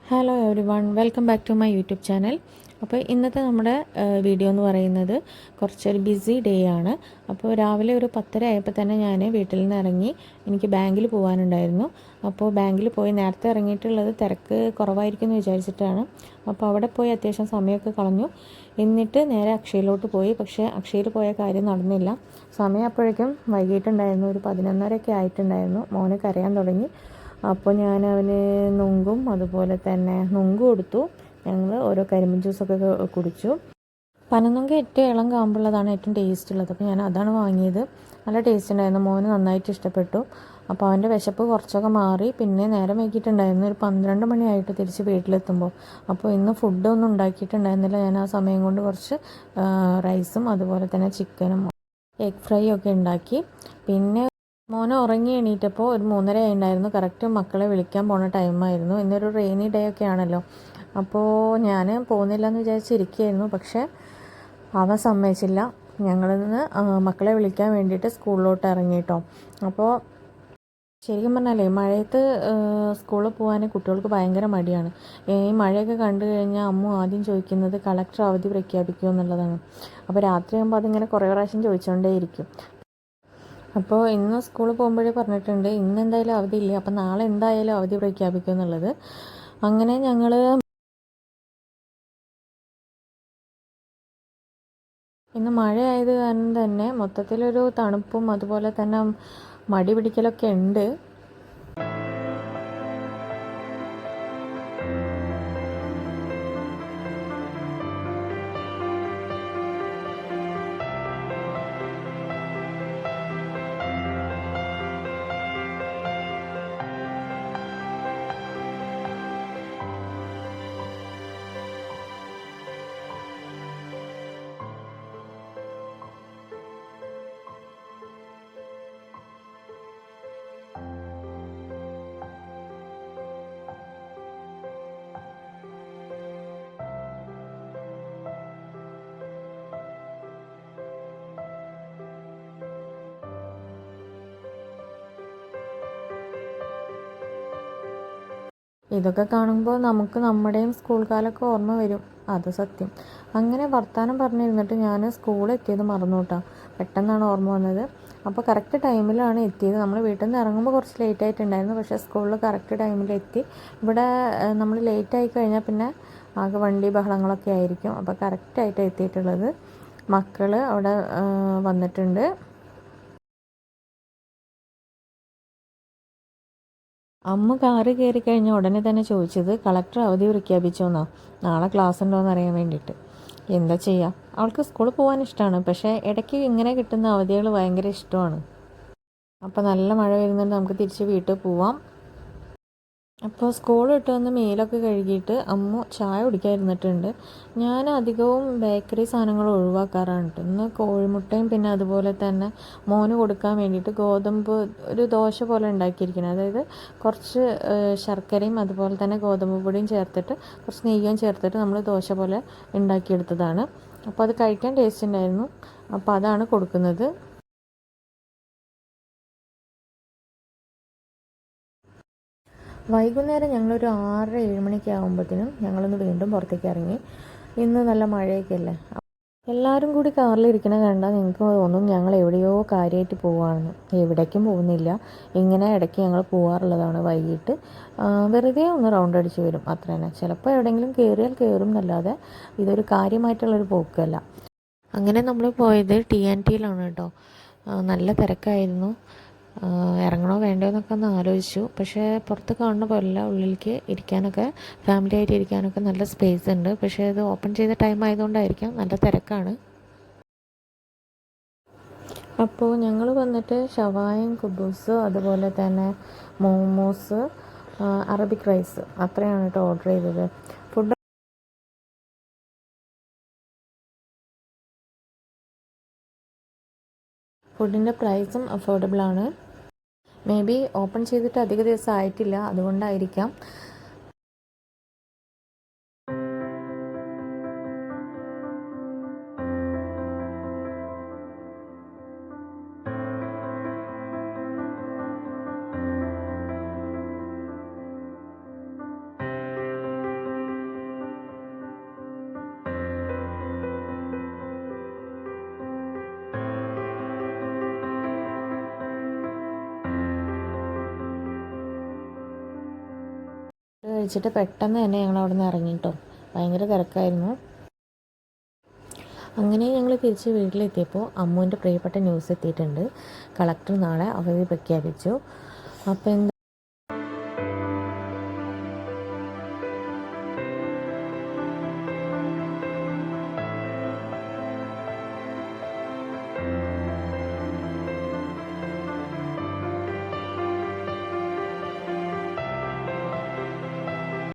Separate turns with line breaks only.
Hello everyone, welcome back to my YouTube channel. അപ്പോൾ ഇന്നത്തെ നമ്മുടെ വീഡിയോ എന്ന് പറയുന്നത് കുറച്ചൊരു ബിസി ഡേ ആണ്. അപ്പോൾ രാവിലെ ഒരു 10:30 ആയപ്പോൾ തന്നെ ഞാൻ വീട്ടിൽ നിന്ന് ഇറങ്ങി. എനിക്ക് ബാങ്കിൽ പോകാനുണ്ടായിരുന്നു. അപ്പോൾ ബാങ്കിൽ പോയി നേരത്തെ ഇറങ്ങിയിട്ടുള്ളത് തിരക്ക് കുറവായിരിക്കും എന്ന് വിചാരിച്ചിട്ടാണ്. അപ്പോൾ അവിടെ പോയി അത്യാവശ്യം സമയമൊക്കെ കളഞ്ഞു. എന്നിട്ട് നേരെ അക്ഷയയിലോട്ട് പോയി. പക്ഷേ അക്ഷയയിൽ പോയ കാര്യം നടന്നില്ല. സമയം അപ്പോഴേക്കും വൈകിട്ടുണ്ടായിരുന്നു, ഒരു 11:30 ആയിട്ടുണ്ടായിരുന്നു. മോന് കരയാൻ തുടങ്ങി. അപ്പോൾ ഞാൻ അവന് നുങ്കും അതുപോലെ തന്നെ നുങ്ക് കൊടുത്തു. ഞങ്ങൾ ഓരോ കരിമ്പിൻ ജ്യൂസൊക്കെ കുടിച്ചു. പനനുങ്ക് ഏറ്റവും ഇളം കാമ്പുള്ളതാണ് ഏറ്റവും ടേസ്റ്റ് ഉള്ളത്. അപ്പോൾ ഞാൻ അതാണ് വാങ്ങിയത്. നല്ല ടേസ്റ്റ് ഉണ്ടായിരുന്നു. മോന് നന്നായിട്ട് ഇഷ്ടപ്പെട്ടു. അപ്പോൾ അവൻ്റെ വിശപ്പ് കുറച്ചൊക്കെ മാറി. പിന്നെ നേരം വൈകിട്ടുണ്ടായിരുന്നു, ഒരു 12 മണിയായിട്ട് തിരിച്ച് വീട്ടിലെത്തുമ്പോൾ. അപ്പോൾ ഇന്ന് ഫുഡൊന്നും ഉണ്ടാക്കിയിട്ടുണ്ടായിരുന്നില്ല. ഞാൻ ആ സമയം കൊണ്ട് കുറച്ച് റൈസും അതുപോലെ തന്നെ ചിക്കനും എഗ് ഫ്രൈ ഒക്കെ ഉണ്ടാക്കി. പിന്നെ മോനെ ഉറങ്ങി എണീറ്റപ്പോൾ ഒരു 3:30 ആയിട്ടുണ്ടായിരുന്നു. കറക്റ്റ് മക്കളെ വിളിക്കാൻ പോണ ടൈമായിരുന്നു. ഇന്നൊരു റെയിനി ഡേ ഒക്കെ ആണല്ലോ. അപ്പോൾ ഞാൻ പോകുന്നില്ല എന്ന് വിചാരിച്ചിരിക്കുകയായിരുന്നു. പക്ഷേ അവൻ സമ്മതിച്ചില്ല. ഞങ്ങളിന്ന് മക്കളെ വിളിക്കാൻ വേണ്ടിയിട്ട് സ്കൂളിലോട്ട് ഇറങ്ങിയിട്ടോ. അപ്പോൾ ശരിക്കും പറഞ്ഞാലേ മഴയത്ത് സ്കൂളിൽ പോകാൻ കുട്ടികൾക്ക് ഭയങ്കര മടിയാണ്. ഈ മഴയൊക്കെ കണ്ടു കഴിഞ്ഞാൽ അമ്മ ആദ്യം ചോദിക്കുന്നത് കളക്ടർ അവധി പ്രഖ്യാപിക്കുമോ എന്നുള്ളതാണ്. അപ്പോൾ രാത്രിയാകുമ്പോൾ അതിങ്ങനെ കുറേ പ്രാവശ്യം ചോദിച്ചുകൊണ്ടേയിരിക്കും. അപ്പോൾ ഇന്ന് സ്കൂളിൽ പോകുമ്പോഴേ പറഞ്ഞിട്ടുണ്ട് ഇന്ന് എന്തായാലും അവധിയില്ല, അപ്പം നാളെ എന്തായാലും അവധി പ്രഖ്യാപിക്കും എന്നുള്ളത്. അങ്ങനെ ഞങ്ങൾ ഇന്ന് മഴ ആയത് കാരണം തന്നെ മൊത്തത്തിലൊരു തണുപ്പും അതുപോലെ തന്നെ മടി പിടിക്കലൊക്കെ ഉണ്ട്. ഇതൊക്കെ കാണുമ്പോൾ നമുക്ക് നമ്മുടെയും സ്കൂൾ കാലമൊക്കെ ഓർമ്മ വരും. അത് സത്യം. അങ്ങനെ വർത്തമാനം പറഞ്ഞിരുന്നിട്ട് ഞാൻ സ്കൂളെത്തിയത് മറന്നു കേട്ടോ. പെട്ടെന്നാണ് ഓർമ്മ വന്നത്. അപ്പോൾ കറക്റ്റ് ടൈമിലാണ് എത്തിയത്. നമ്മൾ വീട്ടിൽ നിന്ന് ഇറങ്ങുമ്പോൾ കുറച്ച് ലേറ്റ് ആയിട്ടുണ്ടായിരുന്നു, പക്ഷേ സ്കൂളിൽ കറക്റ്റ് ടൈമിലെത്തി. ഇവിടെ നമ്മൾ ലേറ്റ് ആയി കഴിഞ്ഞാൽ പിന്നെ ആകെ വണ്ടി ബഹളങ്ങളൊക്കെ ആയിരിക്കും. അപ്പോൾ കറക്റ്റായിട്ട് എത്തിയിട്ടുള്ളത്. മക്കൾ അവിടെ വന്നിട്ടുണ്ട്. അമ്മ കാറ് കയറി കഴിഞ്ഞ ഉടനെ തന്നെ ചോദിച്ചത് കളക്ടർ അവധി പ്രഖ്യാപിച്ചോന്നാ, നാളെ ക്ലാസ് ഉണ്ടോയെന്ന് അറിയാൻ വേണ്ടിയിട്ട്. എന്താ ചെയ്യുക, അവൾക്ക് സ്കൂളിൽ പോകാൻ ഇഷ്ടമാണ്. പക്ഷേ ഇടയ്ക്ക് ഇങ്ങനെ കിട്ടുന്ന അവധികൾ ഭയങ്കര ഇഷ്ടമാണ്. അപ്പോൾ നല്ല മഴ വരുന്നുണ്ട്, നമുക്ക് തിരിച്ച് വീട്ടിൽ പോവാം. അപ്പോൾ സ്കൂൾ വിട്ട് വന്ന് മേലൊക്കെ കഴുകിയിട്ട് അമ്മ ചായ കുടിക്കാതിരുന്നിട്ടുണ്ട്. ഞാൻ അധികവും ബേക്കറി സാധനങ്ങൾ ഒഴിവാക്കാറാണ് കേട്ടോ. ഇന്ന് കോഴിമുട്ടയും പിന്നെ അതുപോലെ തന്നെ മോന് കൊടുക്കാൻ വേണ്ടിയിട്ട് ഗോതമ്പ് ഒരു ദോശ പോലെ ഉണ്ടാക്കിയിരിക്കുന്നത്. അതായത് കുറച്ച് ശർക്കരയും അതുപോലെ തന്നെ ഗോതമ്പ് പൊടിയും ചേർത്തിട്ട് കുറച്ച് നെയ്യും ചേർത്തിട്ട് നമ്മൾ ദോശ പോലെ ഉണ്ടാക്കിയെടുത്തതാണ്. അപ്പോൾ അത് കഴിക്കാൻ ടേസ്റ്റ് ഉണ്ടായിരുന്നു. അപ്പോൾ അതാണ് കൊടുക്കുന്നത്. വൈകുന്നേരം ഞങ്ങളൊരു 6-7 മണിയൊക്കെ ആകുമ്പോഴത്തേനും ഞങ്ങളൊന്ന് വീണ്ടും പുറത്തേക്ക് ഇറങ്ങി. ഇന്ന് നല്ല മഴയൊക്കെ അല്ലേ. എല്ലാവരും കൂടി കാറിലിരിക്കണ കണ്ടാൽ നിങ്ങൾക്ക് തോന്നും ഞങ്ങൾ എവിടെയോ കാര്യമായിട്ട് പോവുകയാണെന്ന്. എവിടേക്കും പോകുന്നില്ല. ഇങ്ങനെ ഇടയ്ക്ക് ഞങ്ങൾ പോകാറുള്ളതാണ് വൈകിട്ട്. വെറുതെ ഒന്ന് റൗണ്ട് അടിച്ച് വരും, അത്ര തന്നെ. ചിലപ്പോൾ എവിടെയെങ്കിലും കയറിയാൽ കയറും എന്നല്ലാതെ ഇതൊരു കാര്യമായിട്ടുള്ളൊരു പോക്കല്ല. അങ്ങനെ നമ്മൾ പോയത് TNTയിലാണ് കേട്ടോ. നല്ല തിരക്കായിരുന്നു. ഇറങ്ങണോ വേണ്ടോ എന്നൊക്കെ ഒന്ന് ആലോചിച്ചു. പക്ഷേ പുറത്ത് കാണുന്ന പോലെയല്ല, ഉള്ളിലേക്ക് ഇരിക്കാനൊക്കെ ഫാമിലി ആയിട്ട് ഇരിക്കാനൊക്കെ നല്ല സ്പേസ് ഉണ്ട്. പക്ഷേ അത് ഓപ്പൺ ചെയ്ത ടൈം ആയതുകൊണ്ടായിരിക്കാം നല്ല തിരക്കാണ്. അപ്പോൾ ഞങ്ങൾ വന്നിട്ട് ഷവായും കുബൂസ് അതുപോലെ തന്നെ മോമോസ്, അറബിക് റൈസ് അത്രയാണ് കേട്ടോ ഓർഡർ ചെയ്തത്. ഫുഡിൻ്റെ പ്രൈസും അഫോർഡബിളാണ്. മേ ബി ഓപ്പൺ ചെയ്തിട്ട് അധിക ദിവസം ആയിട്ടില്ല, അതുകൊണ്ടായിരിക്കാം. കഴിച്ചിട്ട് പെട്ടെന്ന് തന്നെ ഞങ്ങൾ അവിടെ നിന്ന് ഇറങ്ങിട്ടോ. ഭയങ്കര തിരക്കായിരുന്നു. അങ്ങനെ ഞങ്ങൾ തിരിച്ച് വീട്ടിലെത്തിയപ്പോൾ അമ്മുവിൻ്റെ പ്രിയപ്പെട്ട ന്യൂസ് എത്തിയിട്ടുണ്ട്. കളക്ടർ നാളെ അവധി പ്രഖ്യാപിച്ചു. അപ്പോൾ